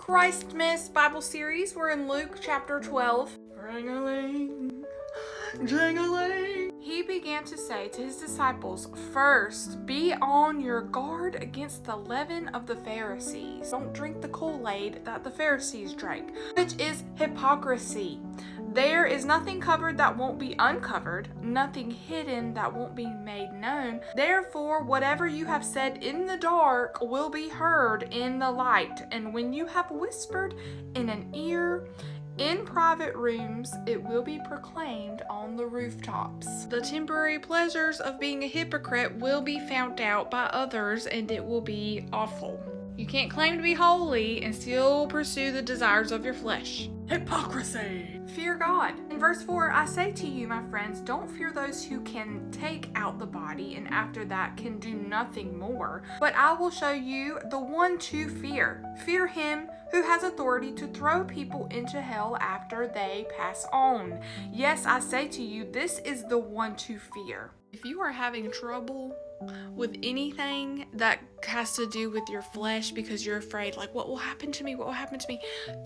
Christmas Bible series. We're in Luke chapter 12. Ring-a-ling, jing-a-ling. He began to say to his disciples, "First, be on your guard against the leaven of the Pharisees. Don't drink the Kool-Aid that the Pharisees drank, which is hypocrisy. There is nothing covered that won't be uncovered, nothing hidden that won't be made known. Therefore, whatever you have said in the dark will be heard in the light, and when you have whispered in an ear in private rooms, it will be proclaimed on the rooftops." The temporary pleasures of being a hypocrite will be found out by others, and it will be awful. You can't claim to be holy and still pursue the desires of your flesh. Hypocrisy! Fear God. In verse 4, I say to you, my friends, don't fear those who can take out the body and after that can do nothing more. But I will show you the one to fear. Fear him who has authority to throw people into hell after they pass on. Yes, I say to you, this is the one to fear. If you are having trouble with anything that has to do with your flesh because you're afraid, like, what will happen to me? What will happen to me?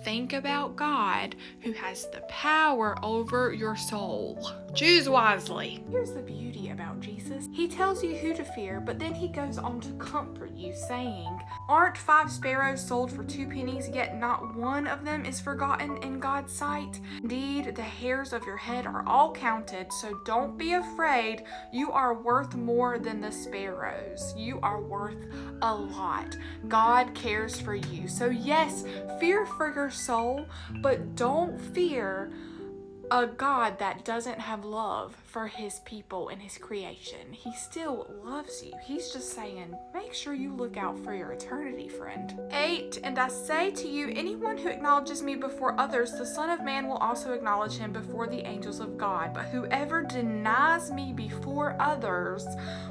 Think about God who has the power over your soul. Choose wisely. Here's the beauty about Jesus. He tells you who to fear, but then he goes on to comfort you, saying, "Aren't 5 sparrows sold for 2 pennies, yet not one of them is forgotten in God's sight? Indeed, the hairs of your head are all counted, so don't be afraid. You are worth more than the sparrows. You are worth a lot. God cares for you. So yes, fear for your soul, but don't fear a God that doesn't have love for his people and his creation. He still loves you. He's just saying, make sure you look out for your eternity, friend." 8, and I say to you, anyone who acknowledges me before others, the Son of Man will also acknowledge him before the angels of God. But whoever denies me before others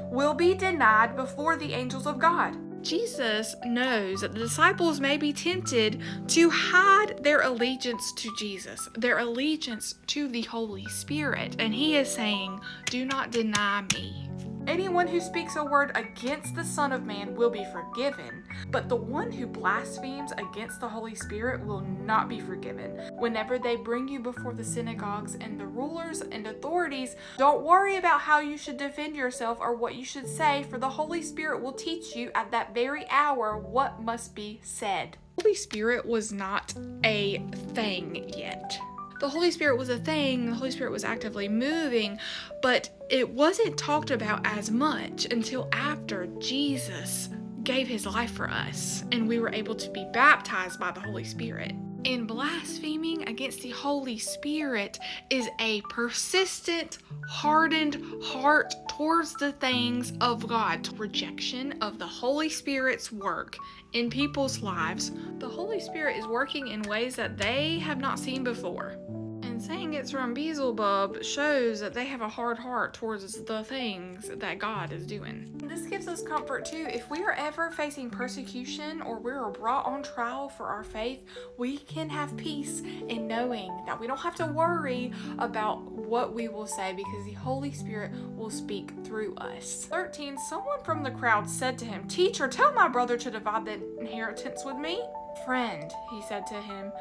will be denied before the angels of God. Jesus knows that the disciples may be tempted to hide their allegiance to Jesus, their allegiance to the Holy Spirit, and he is saying, do not deny me. Anyone who speaks a word against the Son of Man will be forgiven, but the one who blasphemes against the Holy Spirit will not be forgiven. Whenever they bring you before the synagogues and the rulers and authorities, don't worry about how you should defend yourself or what you should say, for the Holy Spirit will teach you at that very hour what must be said. The Holy Spirit was not a thing yet. The Holy Spirit was a thing, the Holy Spirit was actively moving, but it wasn't talked about as much until after Jesus gave his life for us and we were able to be baptized by the Holy Spirit. And blaspheming against the Holy Spirit is a persistent, hardened heart towards the things of God. Rejection of the Holy Spirit's work in people's lives. The Holy Spirit is working in ways that they have not seen before. And saying it's from Beelzebub shows that they have a hard heart towards the things that God is doing. This gives us comfort too. If we are ever facing persecution or we are brought on trial for our faith, we can have peace in knowing that we don't have to worry about what we will say because the Holy Spirit will speak through us. 13, someone from the crowd said to him, "Teacher, tell my brother to divide the inheritance with me." "Friend," he said to him,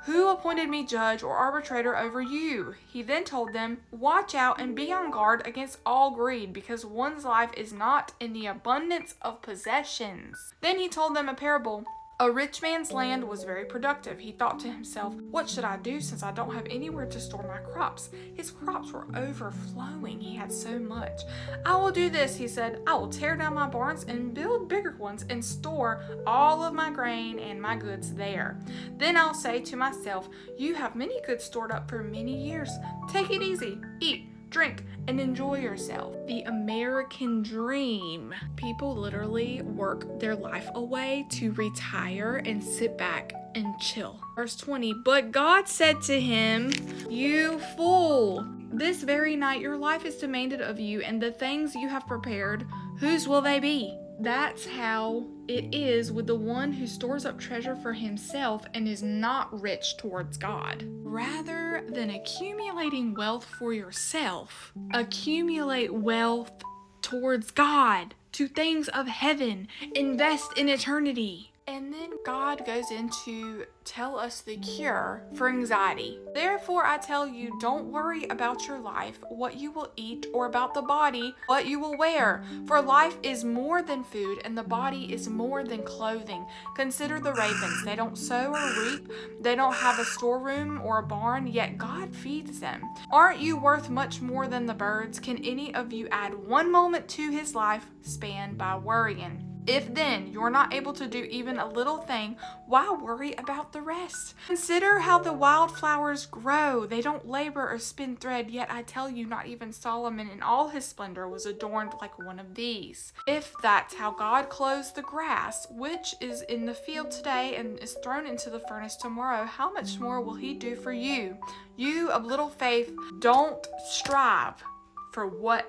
"who appointed me judge or arbitrator over you?" He then told them, "Watch out and be on guard against all greed, because one's life is not in the abundance of possessions." Then he told them a parable. A rich man's land was very productive. He thought to himself, "What should I do since I don't have anywhere to store my crops?" His crops were overflowing. He had so much. "I will do this," he said. "I will tear down my barns and build bigger ones and store all of my grain and my goods there. Then I'll say to myself, you have many goods stored up for many years. Take it easy. Eat, drink, and enjoy yourself." The American dream. People literally work their life away to retire and sit back and chill. Verse 20, but God said to him, "You fool, this very night your life is demanded of you, and the things you have prepared, whose will they be?" That's how it is with the one who stores up treasure for himself and is not rich towards God. Rather than accumulating wealth for yourself, accumulate wealth towards God, to things of heaven. Invest in eternity. And then God goes in to tell us the cure for anxiety. Therefore, I tell you, don't worry about your life, what you will eat, or about the body, what you will wear. For life is more than food, and the body is more than clothing. Consider the ravens. They don't sow or reap. They don't have a storeroom or a barn, yet God feeds them. Aren't you worth much more than the birds? Can any of you add one moment to his life span by worrying? If then you're not able to do even a little thing, why worry about the rest? Consider how the wildflowers grow. They don't labor or spin thread, yet I tell you, not even Solomon in all his splendor was adorned like one of these. If that's how God clothes the grass, which is in the field today and is thrown into the furnace tomorrow, how much more will he do for you? You of little faith, don't strive for what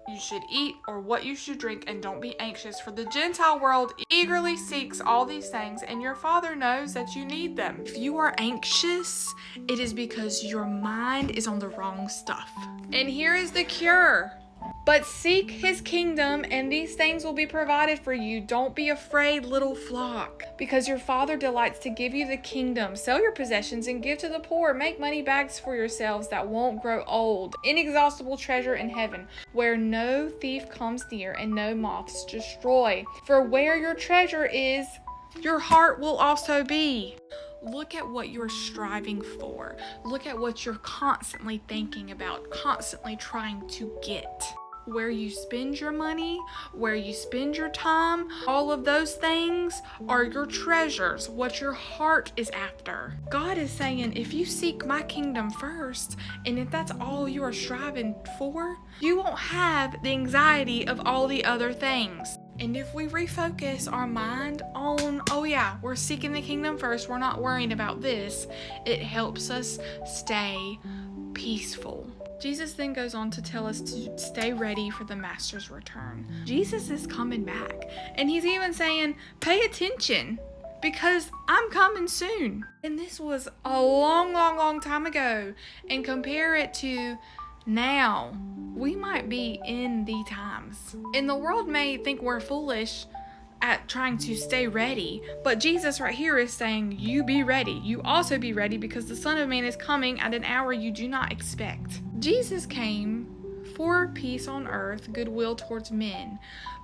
you should eat or what you should drink, and don't be anxious, for the Gentile world eagerly seeks all these things, and your Father knows that you need them. If you are anxious, it is because your mind is on the wrong stuff. And here is the cure. But seek his kingdom, and these things will be provided for you. Don't be afraid, little flock, because your Father delights to give you the kingdom. Sell your possessions and give to the poor. Make money bags for yourselves that won't grow old. Inexhaustible treasure in heaven, where no thief comes near and no moths destroy. For where your treasure is, your heart will also be. Look at what you're striving for. Look at what you're constantly thinking about, constantly trying to get. Where you spend your money, where you spend your time, all of those things are your treasures, what your heart is after. God is saying, if you seek my kingdom first, and if that's all you are striving for, you won't have the anxiety of all the other things. And if we refocus our mind on, oh yeah, we're seeking the kingdom first, we're not worrying about this, it helps us stay peaceful. Jesus then goes on to tell us to stay ready for the master's return. Jesus is coming back, and he's even saying, pay attention, because I'm coming soon. And this was a long time ago, and compare it to now. We might be in the times, and the world may think we're foolish at trying to stay ready, but Jesus right here is saying, you be ready. You also be ready, because the Son of Man is coming at an hour you do not expect. Jesus came for peace on earth, goodwill towards men,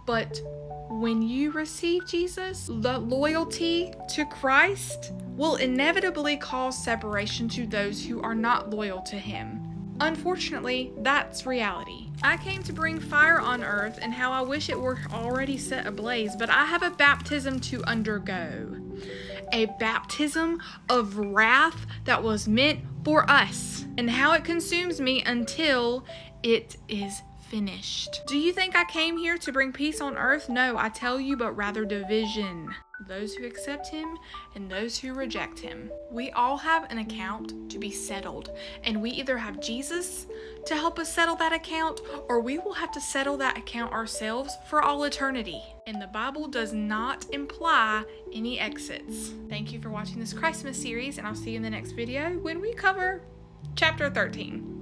but when you receive Jesus, the loyalty to Christ will inevitably cause separation to those who are not loyal to him. Unfortunately, that's reality. I came to bring fire on earth, and how I wish it were already set ablaze, but I have a baptism to undergo. A baptism of wrath that was meant for us, and how it consumes me until it is finished. Do you think I came here to bring peace on earth? No, I tell you, but rather division. Those who accept him and those who reject him. We all have an account to be settled, and we either have Jesus to help us settle that account, or we will have to settle that account ourselves for all eternity. And the Bible does not imply any exits. Thank you for watching this Christmas series, and I'll see you in the next video when we cover chapter 13.